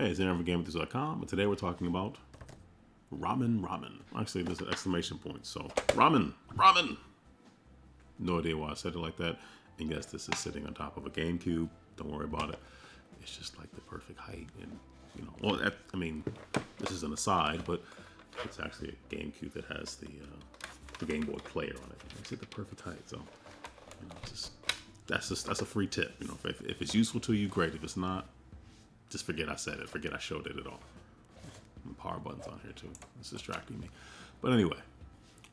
Hey, it's Aaron from GameEnthus.com, and today we're talking about ramen. Actually, there's an exclamation point, so ramen. No idea why I said it like that. And yes, this is sitting on top of a GameCube. Don't worry about it. It's just like the perfect height, and this is an aside, but it's actually a GameCube that has the Game Boy player on it. It's at the perfect height, so that's a free tip. If it's useful to you, great. If it's not, just forget I said it. Forget I showed it at all. And power buttons on here too. It's distracting me. But anyway,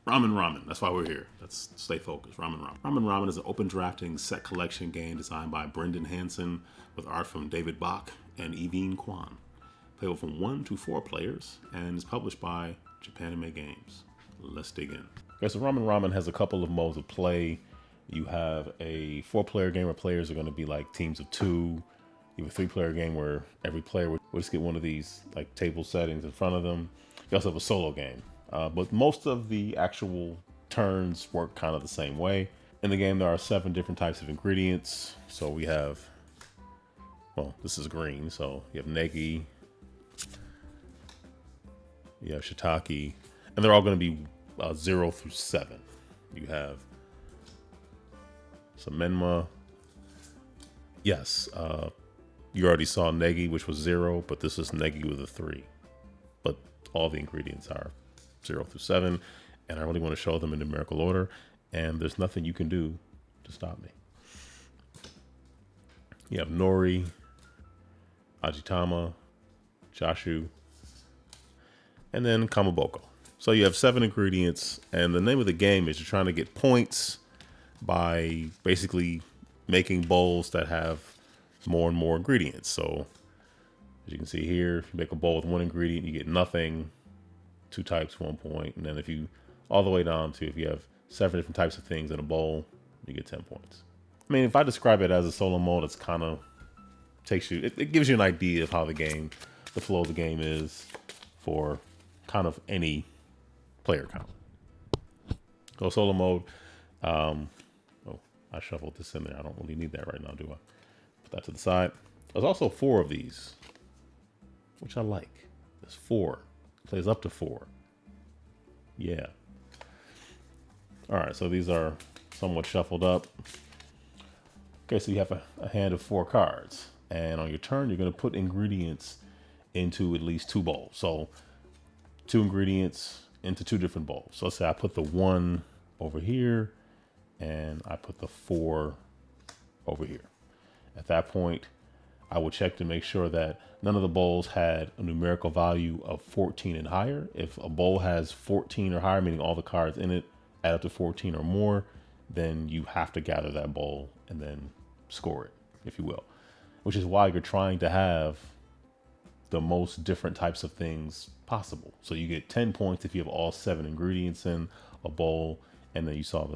Ramen. That's why we're here. Let's stay focused. Ramen is an open drafting set collection game designed by Brendan Hansen with art from David Bock and Eveen Kwan. Playable from 1 to 4 players and is published by Japanime Games. Let's dig in. Okay, so Ramen has a couple of modes of play. You have a 4-player game where players are going to be like teams of 2. You have a 3-player game where every player would just get one of these like table settings in front of them. You also have a solo game, but most of the actual turns work kind of the same way. In the game, there are 7 different types of ingredients. So we have, well, this is green. So you have negi, you have shiitake, and they're all going to be 0 through 7. You have some menma. Yes, you already saw negi, which was 0, but this is negi with a 3. But all the ingredients are 0 through 7, and I really want to show them in numerical order, and there's nothing you can do to stop me. You have nori, ajitama, chashu, and then kamaboko. So you have 7 ingredients, and the name of the game is you're trying to get points by basically making bowls that have more and more ingredients. So as you can see here, if you make a bowl with 1 ingredient, you get nothing, 2 types, 1 point. And then if you all the way down to if you have 7 different types of things in a bowl, you get 10 points. I mean, if I describe it as a solo mode, it's kind of takes you, it gives you an idea of how the flow of the game is for kind of any player count. So solo mode, I shuffled this in there. I don't really need that right now, do I? Put that to the side. There's also 4 of these, which I like. There's 4. Plays up to 4. Yeah. All right, so these are somewhat shuffled up. Okay, so you have a hand of 4 cards. And on your turn, you're going to put ingredients into at least 2 bowls. So 2 ingredients into 2 different bowls. So let's say I put the 1 over here, and I put the 4 over here. At that point, I would check to make sure that none of the bowls had a numerical value of 14 and higher. If a bowl has 14 or higher, meaning all the cards in it add up to 14 or more, then you have to gather that bowl and then score it, if you will. Which is why you're trying to have the most different types of things possible. So you get 10 points if you have all 7 ingredients in a bowl. And then you saw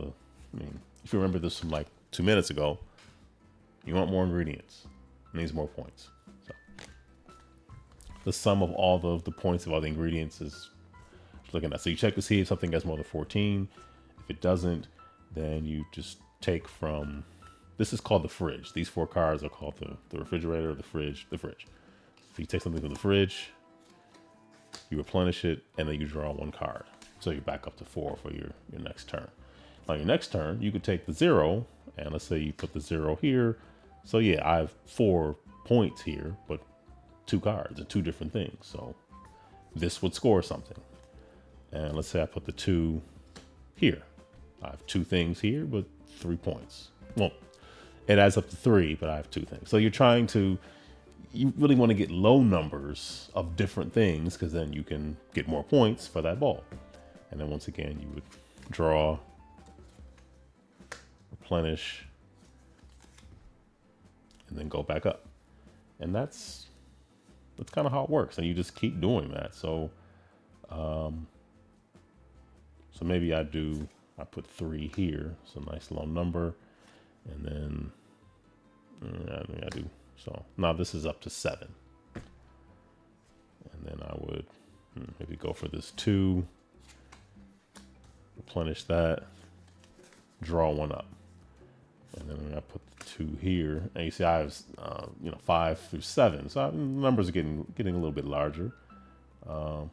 if you remember this from like 2 minutes ago, you want more ingredients. It means more points. So the sum of all the points of all the ingredients is looking at. So you check to see if something has more than 14. If it doesn't, then you just take from, this is called the fridge. These 4 cards are called the refrigerator, the fridge. So you take something from the fridge, you replenish it, and then you draw 1 card. So you're back up to 4 for your next turn. On your next turn, you could take the 0, and let's say you put the 0 here. So yeah, I have 4 points here, but 2 cards and 2 different things. So this would score something. And let's say I put the 2 here. I have 2 things here, but 3 points. Well, it adds up to 3, but I have 2 things. So you really want to get low numbers of different things, because then you can get more points for that ball. And then once again, you would draw, replenish, and then go back up. And that's kind of how it works. And you just keep doing that. So, so maybe I put 3 here. It's a nice low number. And then I do. So now this is up to 7. And then I would maybe go for this 2, replenish that, draw 1 up. And then I put the to here, and you see I have 5 through 7, so numbers are getting a little bit larger. So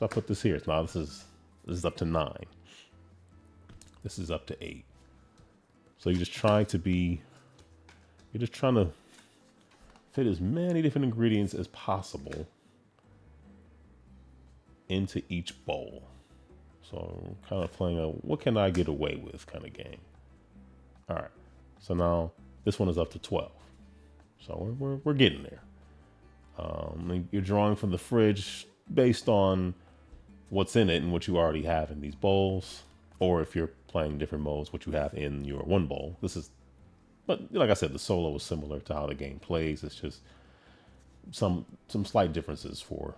I put this here. Now this is up to 9. This is up to 8. So you're just trying to fit as many different ingredients as possible into each bowl. So kind of playing a what can I get away with kind of game. All right, so now this one is up to 12. So we're getting there. You're drawing from the fridge based on what's in it and what you already have in these bowls, or if you're playing different modes, what you have in your one bowl. But like I said, the solo is similar to how the game plays. It's just some slight differences for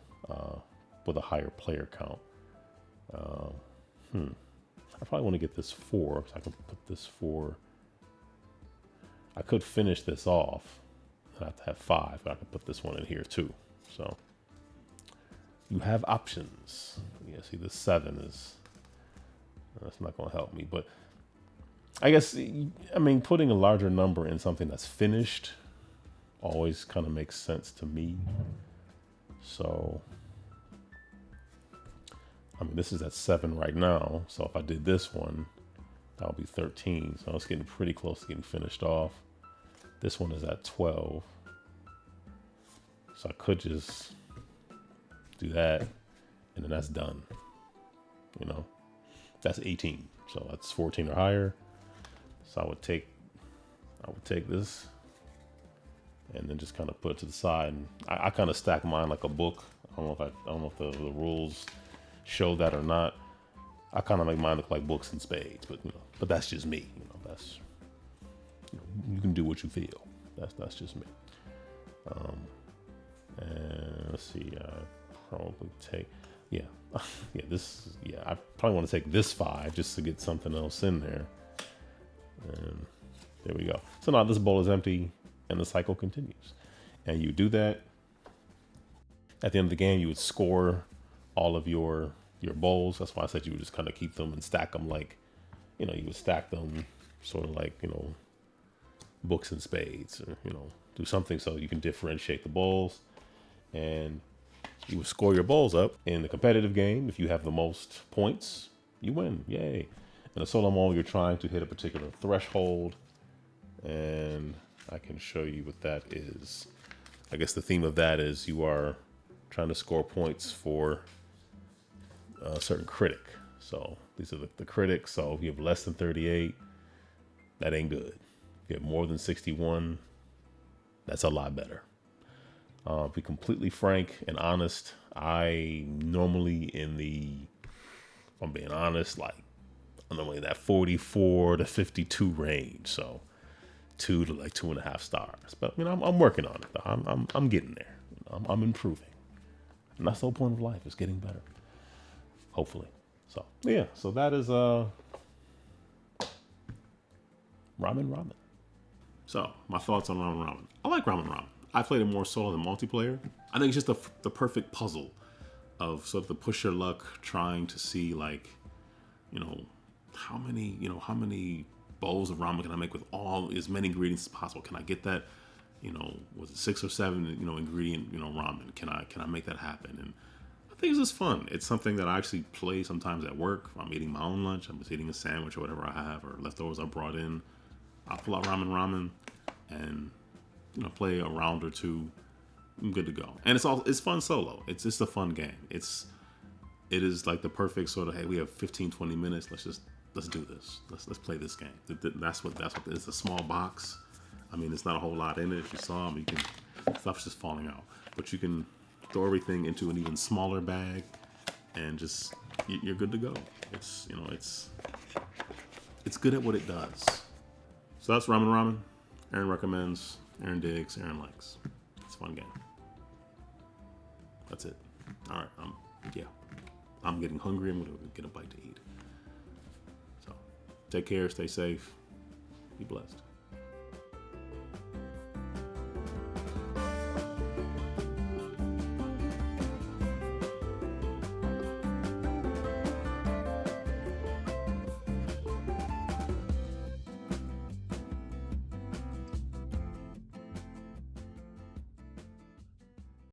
with a higher player count. I probably want to get this 4, so I can put this 4. I could finish this off. I have to have 5, but I can put this one in here too. So you have options. Yeah, see, the 7 is that's not going to help me, but I guess putting a larger number in something that's finished always kind of makes sense to me. So this is at 7 right now. So if I did this one, that would be 13. So it's getting pretty close to getting finished off. This one is at 12. So I could just do that, and then that's done. That's 18. So that's 14 or higher. So I would take this and then just kind of put it to the side. And I kind of stack mine like a book. I don't know if the rules show that or not. I kind of make mine look like books and spades, but that's just me. You can do what you feel. That's just me. And let's see. I probably take I probably want to take this 5 just to get something else in there. And there we go. So now this bowl is empty and the cycle continues. And you do that. At the end of the game, you would score all of your bowls. That's why I said you would just kind of keep them and stack them like, you would stack them sort of like, books and spades, or, do something so you can differentiate the bowls. And you would score your bowls up in the competitive game. If you have the most points, you win. Yay. In a solo mode, you're trying to hit a particular threshold. And I can show you what that is. I guess the theme of that is you are trying to score points for a certain critic. So these are the critics. So if you have less than 38, that ain't good. If you have more than 61, that's a lot better. To be completely frank and honest, I normally if I'm being honest, I'm normally in that 44 to 52 range. So 2 to 2.5 stars. But I'm working on it. I'm getting there. I'm improving. And that's the whole point of life, is getting better. Hopefully. So yeah. So that is Ramen. So my thoughts on Ramen. I like Ramen. I played it more solo than multiplayer. I think it's just the perfect puzzle of sort of the push your luck, trying to see how many bowls of ramen can I make with as many ingredients as possible? Can I get that, was it 6 or 7, ingredient, ramen? Can I make that happen? And I think it's just fun. It's something that I actually play sometimes at work. If I'm eating my own lunch, I'm just eating a sandwich or whatever I have, or leftovers I brought in. I'll pull out ramen and play a round or two. I'm good to go. And it's fun solo. It's just a fun game. It is like the perfect sort of, hey, we have 15-20 minutes. Let's do this. Let's play this game. That's what it's a small box. It's not a whole lot in it. If you saw them, stuff's just falling out. But you can throw everything into an even smaller bag and just you're good to go. It's good at what it does. So that's Ramen. Aaron recommends, Aaron digs, Aaron likes. It's a fun game. That's it. All right. I'm getting hungry. I'm going to get a bite to eat. So take care. Stay safe. Be blessed.